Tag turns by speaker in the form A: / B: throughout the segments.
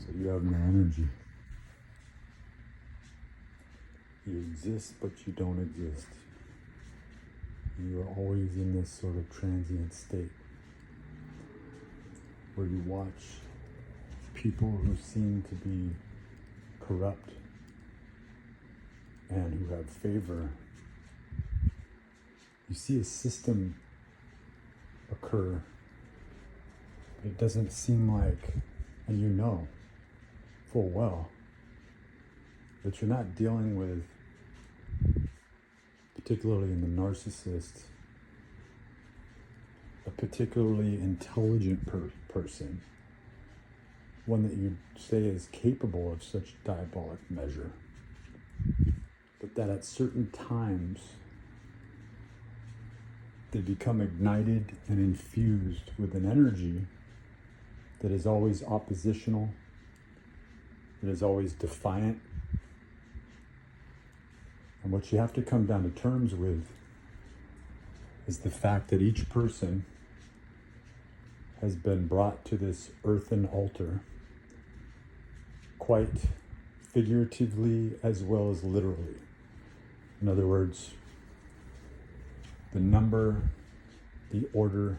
A: So you have no energy. You exist, but you don't exist. You are always in this sort of transient state where you watch people who seem to be corrupt and who have favor. You see a system occur. It doesn't seem like, and you know full well, that you're not dealing with, particularly in the narcissist, a particularly intelligent person, one that you'd say is capable of such diabolic measure, but that at certain times they become ignited and infused with an energy that is always oppositional, that is always defiant. And what you have to come down to terms with is the fact that each person has been brought to this earthen altar, quite figuratively as well as literally. In other words, the number, the order,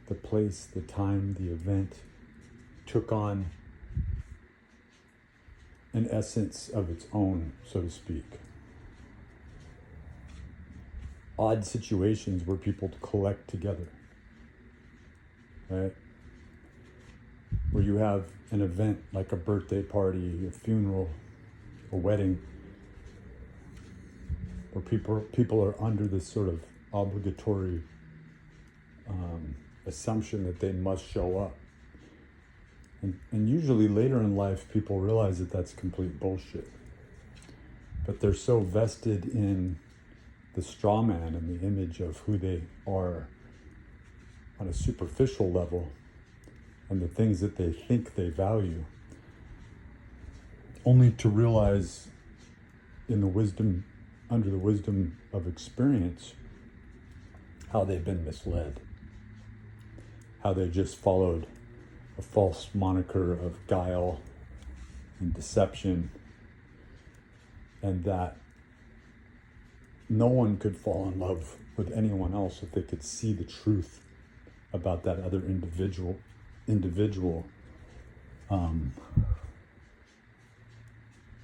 A: the place, the time, the event took on an essence of its own, so to speak. Odd situations where people collect together, right? Where you have an event like a birthday party, a funeral, a wedding, where people are under this sort of obligatory assumption that they must show up. And usually later in life, people realize that that's complete bullshit. But they're so vested in the straw man and the image of who they are on a superficial level and the things that they think they value, only to realize under the wisdom of experience, how they've been misled, how they just followed a false moniker of guile and deception, and that no one could fall in love with anyone else if they could see the truth about that other individual.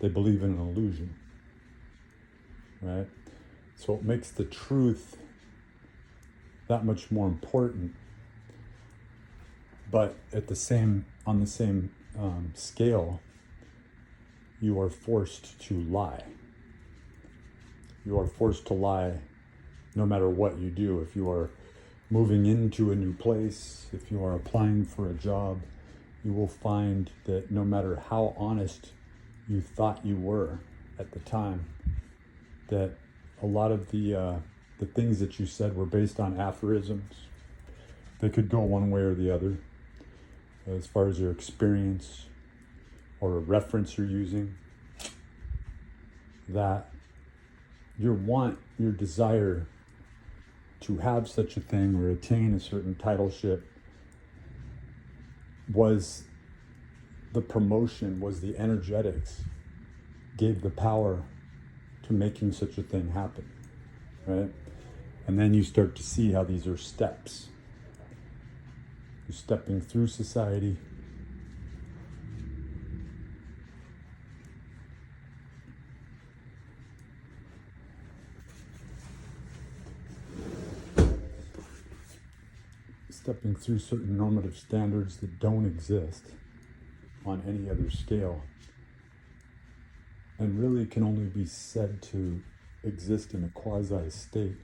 A: They believe in an illusion, right? So it makes the truth that much more important. But on the same scale, you are forced to lie. You are forced to lie no matter what you do. If you are moving into a new place, if you are applying for a job, you will find that no matter how honest you thought you were at the time, that a lot of the things that you said were based on aphorisms. They could go one way or the other as far as your experience or a reference you're using. That your desire to have such a thing or attain a certain titleship was the promotion, was the energetics, gave the power to making such a thing happen, right? And then you start to see how these are steps. You're stepping through society. Stepping through certain normative standards that don't exist on any other scale, and really can only be said to exist in a quasi state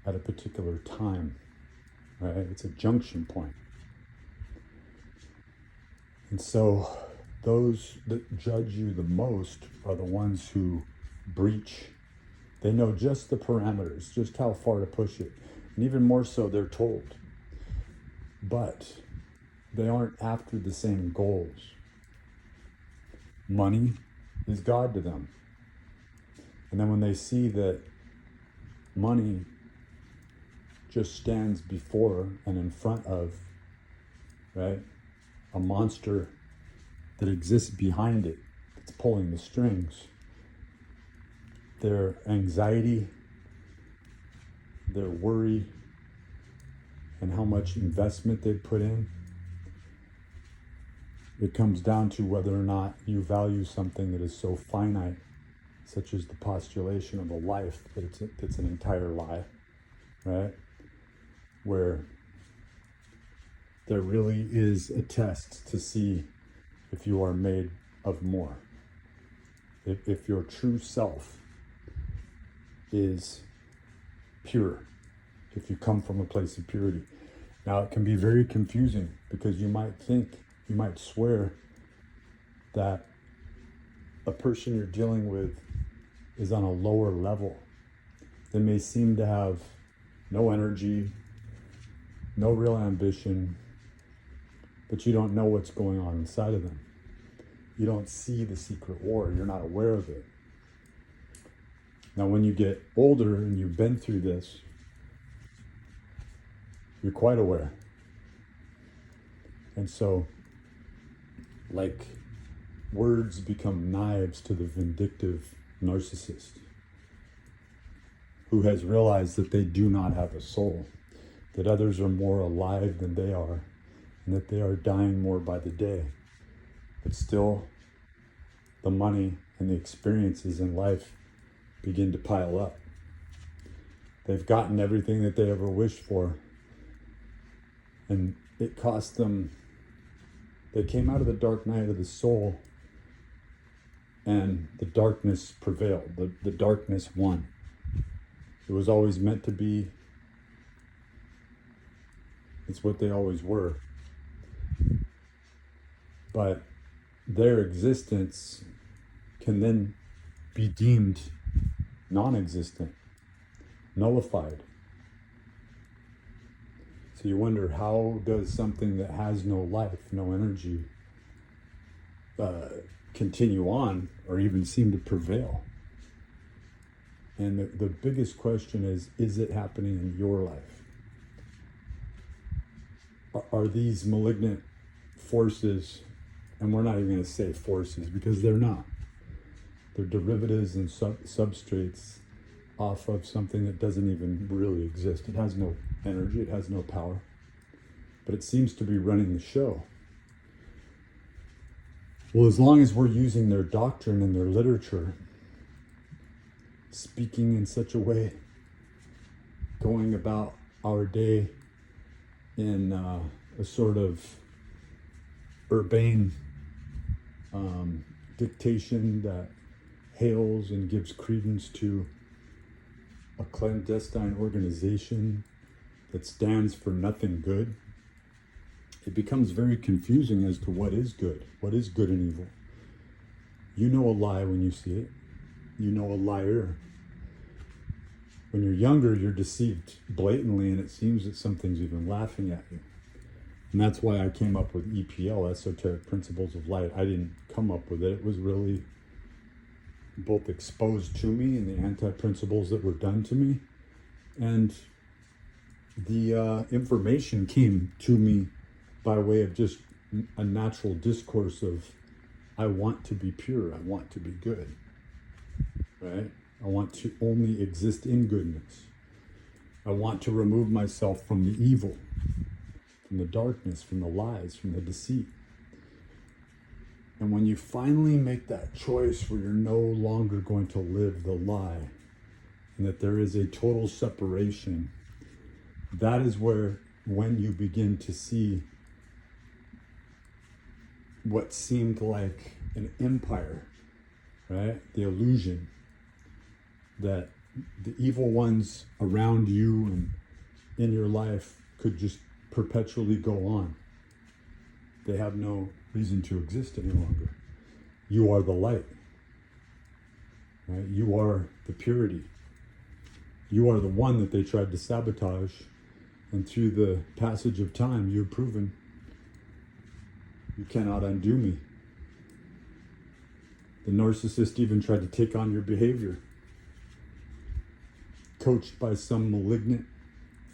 A: at a particular time, right? It's a junction point. And so those that judge you the most are the ones who breach. They know just the parameters, just how far to push it. And even more so, they're told. But they aren't after the same goals. Money is God to them. And then when they see that money just stands before and in front of, right, a monster that exists behind it, that's pulling the strings. Their anxiety, their worry, and how much investment they put in. It comes down to whether or not you value something that is so finite, such as the postulation of a life, that it's an entire lie, right? Where there really is a test to see if you are made of more. If your true self is pure, if you come from a place of purity. Now, it can be very confusing because you might swear that a person you're dealing with is on a lower level. They may seem to have no energy, no real ambition, but you don't know what's going on inside of them. You don't see the secret war. You're not aware of it. Now, when you get older and you've been through this, you're quite aware. And so, like, words become knives to the vindictive narcissist who has realized that they do not have a soul, that others are more alive than they are, and that they are dying more by the day. But still, the money and the experiences in life begin to pile up. They've gotten everything that they ever wished for, and it cost them. They came out of the dark night of the soul, and the darkness prevailed. The darkness won. It was always meant to be. It's what they always were. But their existence can then be deemed non-existent, nullified. So you wonder, how does something that has no life, no energy, continue on or even seem to prevail? And the biggest question is it happening in your life? Are these malignant forces, and we're not even going to say forces because they're not. They're derivatives and substrates off of something that doesn't even really exist. It has no energy, it has no power, but it seems to be running the show. Well, as long as we're using their doctrine and their literature, speaking in such a way, going about our day in a sort of urbane dictation that hails and gives credence to a clandestine organization that stands for nothing good, it becomes very confusing as to what is good and evil. You know a lie when you see it. You know a liar. When you're younger, you're deceived blatantly, and it seems that something's even laughing at you. And that's why I came up with EPL, Esoteric Principles of Light. I didn't come up with it. It was really both exposed to me and the anti-principles that were done to me. And the information came to me by way of just a natural discourse of, I want to be pure, I want to be good, right? I want to only exist in goodness. I want to remove myself from the evil, from the darkness, from the lies, from the deceit. And when you finally make that choice where you're no longer going to live the lie, and that there is a total separation, that is when you begin to see what seemed like an empire, right? The illusion that the evil ones around you and in your life could just perpetually go on. They have no reason to exist any longer. You are the light, right? You are the purity. You are the one that they tried to sabotage, and through the passage of time, you've proven you cannot undo me. The narcissist even tried to take on your behavior, coached by some malignant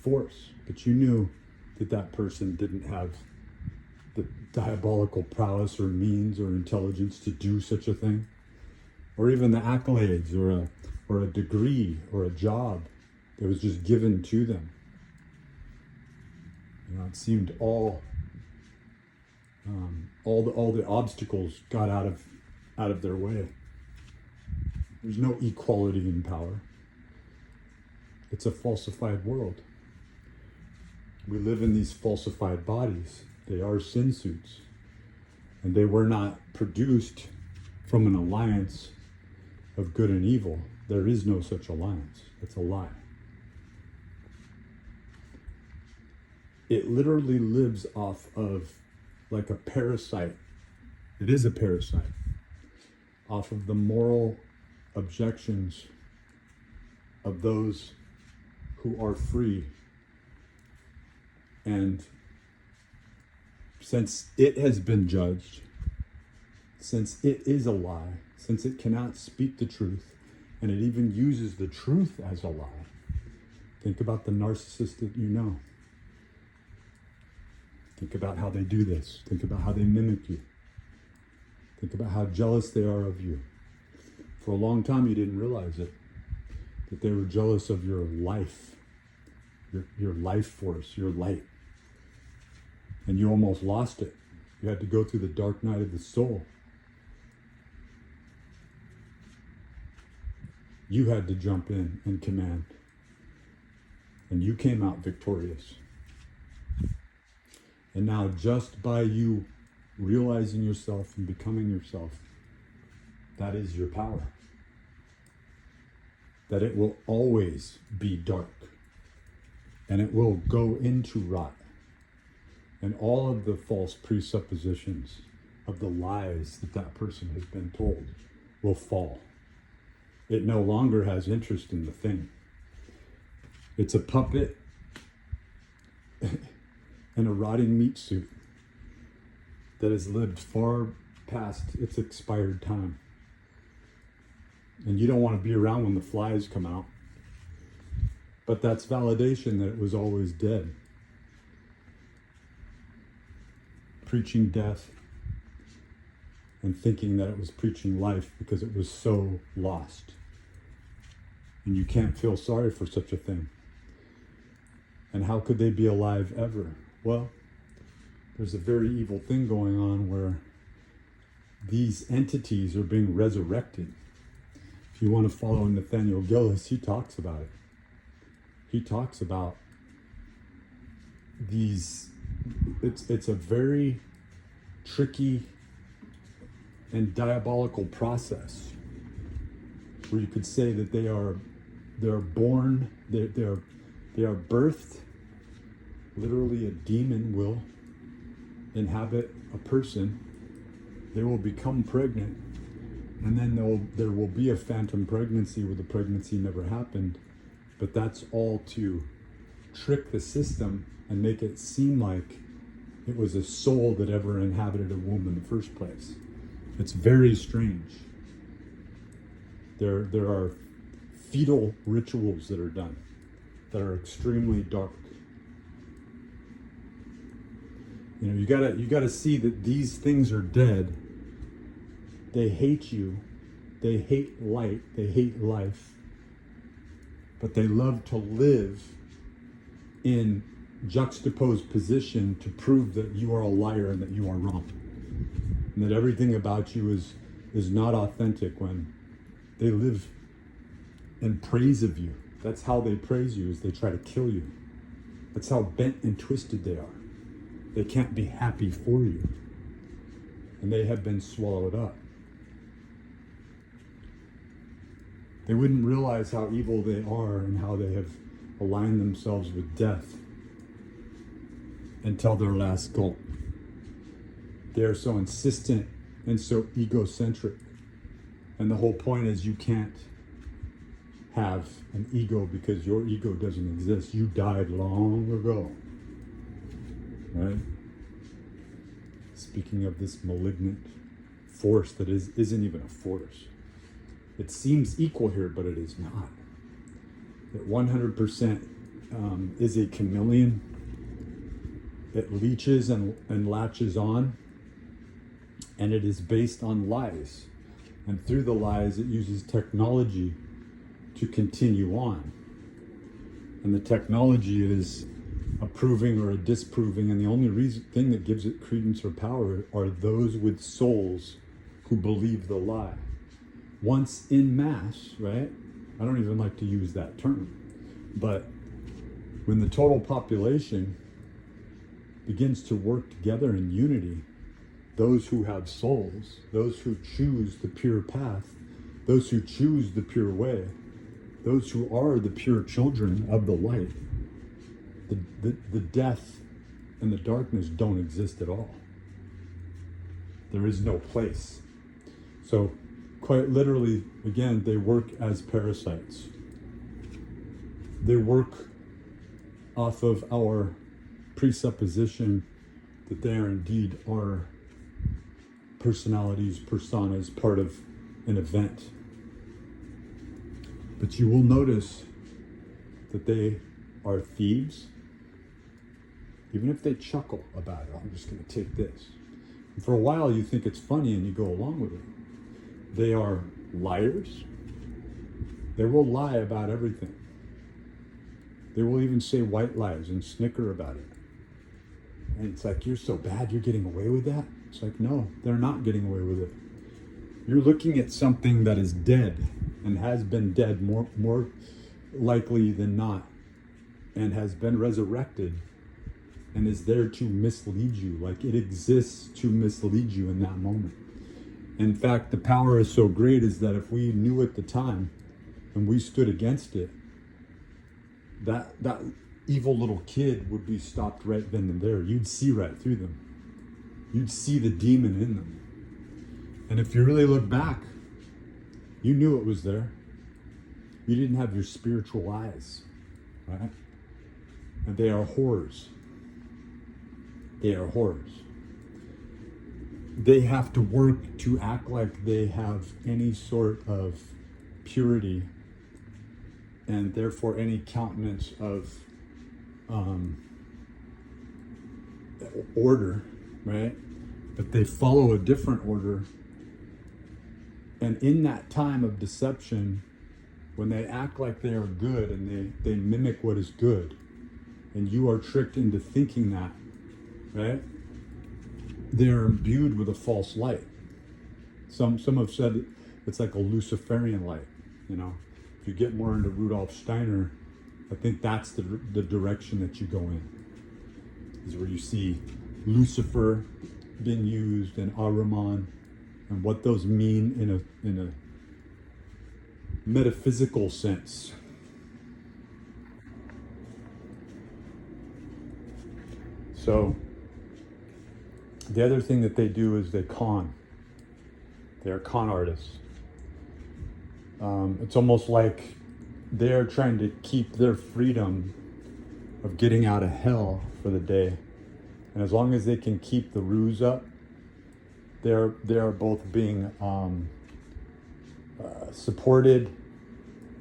A: force, but you knew that person didn't have diabolical prowess or means or intelligence to do such a thing, or even the accolades or a degree or a job that was just given to them. You know, it seemed all the obstacles got out of their way. There's no equality in power. It's a falsified world. We live in these falsified bodies. They are sin suits. And they were not produced from an alliance of good and evil. There is no such alliance. It's a lie. It literally lives off of, like a parasite. It is a parasite. Off of the moral objections of those who are free. And since it has been judged, since it is a lie, since it cannot speak the truth, and it even uses the truth as a lie, think about the narcissist that you know. Think about how they do this. Think about how they mimic you. Think about how jealous they are of you. For a long time, you didn't realize it, that they were jealous of your life, your life force, your light. And you almost lost it. You had to go through the dark night of the soul. You had to jump in and command. And you came out victorious. And now, just by you realizing yourself and becoming yourself, that is your power. That it will always be dark. And it will go into rot. And all of the false presuppositions of the lies that that person has been told will fall. It no longer has interest in the thing. It's a puppet in a rotting meat suit that has lived far past its expired time. And you don't want to be around when the flies come out. But that's validation that it was always dead. Preaching death and thinking that it was preaching life because it was so lost. And you can't feel sorry for such a thing. And how could they be alive ever? Well, there's a very evil thing going on where these entities are being resurrected. If you want to follow Nathaniel Gillis, he talks about it. He talks about these, it's a very tricky and diabolical process where you could say that they're born, they are birthed. Literally, a demon will inhabit a person. They will become pregnant, and then there will be a phantom pregnancy where the pregnancy never happened. But that's all to trick the system and make it seem like it was a soul that ever inhabited a womb in the first place. It's very strange. There are fetal rituals that are done that are extremely dark. You know, you gotta see that these things are dead. They hate you. They hate light. They hate life. But they love to live in juxtaposed position to prove that you are a liar and that you are wrong. And that everything about you is not authentic when they live in praise of you. That's how they praise you, is they try to kill you. That's how bent and twisted they are. They can't be happy for you. And they have been swallowed up. They wouldn't realize how evil they are and how they have aligned themselves with death until their last gulp. They are so insistent and so egocentric. And the whole point is you can't have an ego because your ego doesn't exist. You died long ago. Right? Speaking of this malignant force that isn't even a force. It seems equal here, but it is not. It 100% is a chameleon. It leeches and latches on And it is based on lies. And through the lies, it uses technology to continue on. And the technology is a proving or a disproving, and the only thing that gives it credence or power are those with souls who believe the lie. Once in mass, right? I don't even like to use that term, but when the total population begins to work together in unity, those who have souls, those who choose the pure path, those who choose the pure way, those who are the pure children of the light, the death and the darkness don't exist at all. There is no place. So quite literally, again, they work as parasites. They work off of our presupposition that they are indeed our personalities, personas, part of an event. But you will notice that they are thieves. Even if they chuckle about it, I'm just going to take this. And for a while you think it's funny and you go along with it. They are liars. They will lie about everything. They will even say white lies and snicker about it. And it's like, you're so bad, you're getting away with that? It's like, no, they're not getting away with it. You're looking at something that is dead and has been dead more likely than not, and has been resurrected and is there to mislead you. Like, it exists to mislead you in that moment. In fact, the power is so great is that if we knew at the time and we stood against it, that evil little kid would be stopped right then and there. You'd see right through them. You'd see the demon in them. And if you really look back, you knew it was there. You didn't have your spiritual eyes, right? And they are horrors. They are horrors. They have to work to act like they have any sort of purity and therefore any countenance of order, right? But they follow a different order. And in that time of deception, when they act like they are good and they mimic what is good, and you are tricked into thinking that, right? They're imbued with a false light. Some have said it's like a Luciferian light, you know. If you get more into Rudolf Steiner, I think that's the direction that you go in, is where you see Lucifer being used and Ahriman, and what those mean in a metaphysical sense. So the other thing that they do is they con. They are con artists. It's almost like they're trying to keep their freedom of getting out of hell for the day. And as long as they can keep the ruse up, they are both being supported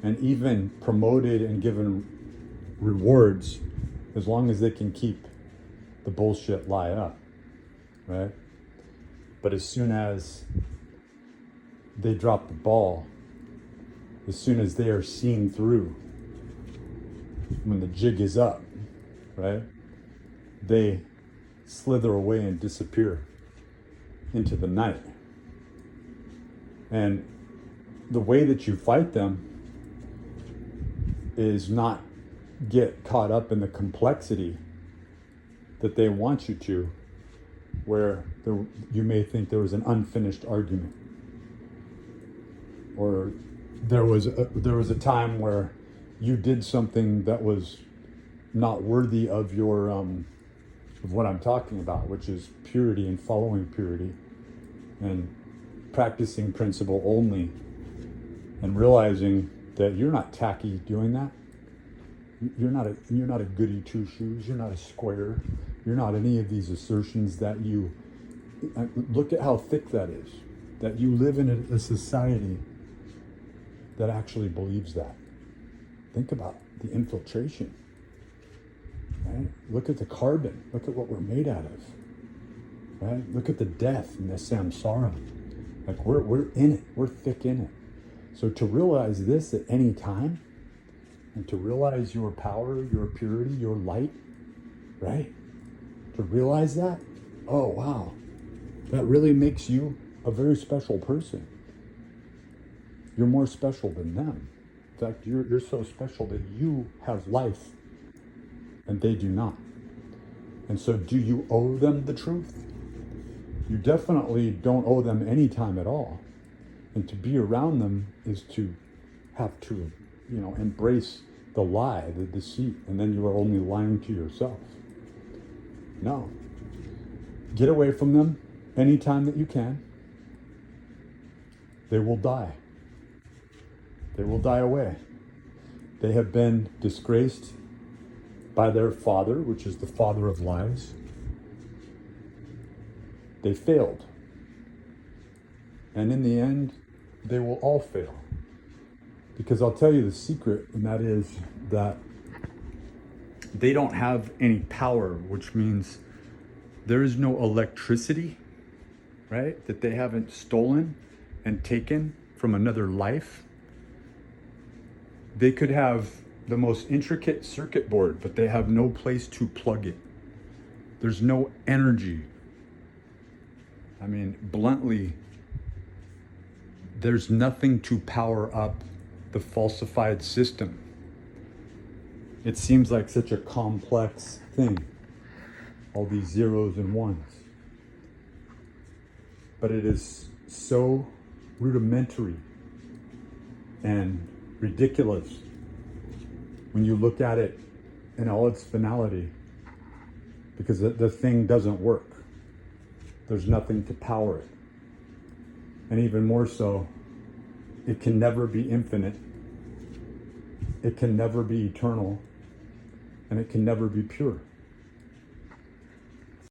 A: and even promoted and given rewards, as long as they can keep the bullshit lie up, right? But as soon as they drop the ball, as soon as they are seen through, when the jig is up, right, they slither away and disappear into the night. And the way that you fight them is not get caught up in the complexity that they want you to, where you may think there was an unfinished argument, or there was a time where you did something that was not worthy of your of what I'm talking about, which is purity and following purity and practicing principle only, and realizing that you're not tacky doing that. You're not a goody two shoes. You're not a square. You're not any of these assertions that you look at how thick that is. That you live in a society that actually believes that. Think about the infiltration. Right? Look at the carbon. Look at what we're made out of. right? Look at the death and the samsara. Like we're in it. We're thick in it. So to realize this at any time, and to realize your power, your purity, your light, right? To realize that, oh wow, that really makes you a very special person. You're more special than them. In fact, you're so special that you have life and they do not. And so do you owe them the truth? You definitely don't owe them any time at all. And to be around them is to have to, embrace the lie, the deceit, and then you are only lying to yourself. No. Get away from them anytime that you can. They will die. They will die away. They have been disgraced by their father, which is the father of lies. They failed. And in the end, they will all fail. Because I'll tell you the secret, and that is that they don't have any power, which means there is no electricity, right? That they haven't stolen and taken from another life. They could have the most intricate circuit board, but they have no place to plug it. There's no energy. I mean, bluntly, there's nothing to power up the falsified system. It seems like such a complex thing, all these zeros and ones. But it is so rudimentary and ridiculous when you look at it in all its finality, because the thing doesn't work. There's nothing to power it. And even more so, it can never be infinite. It can never be eternal. And it can never be pure.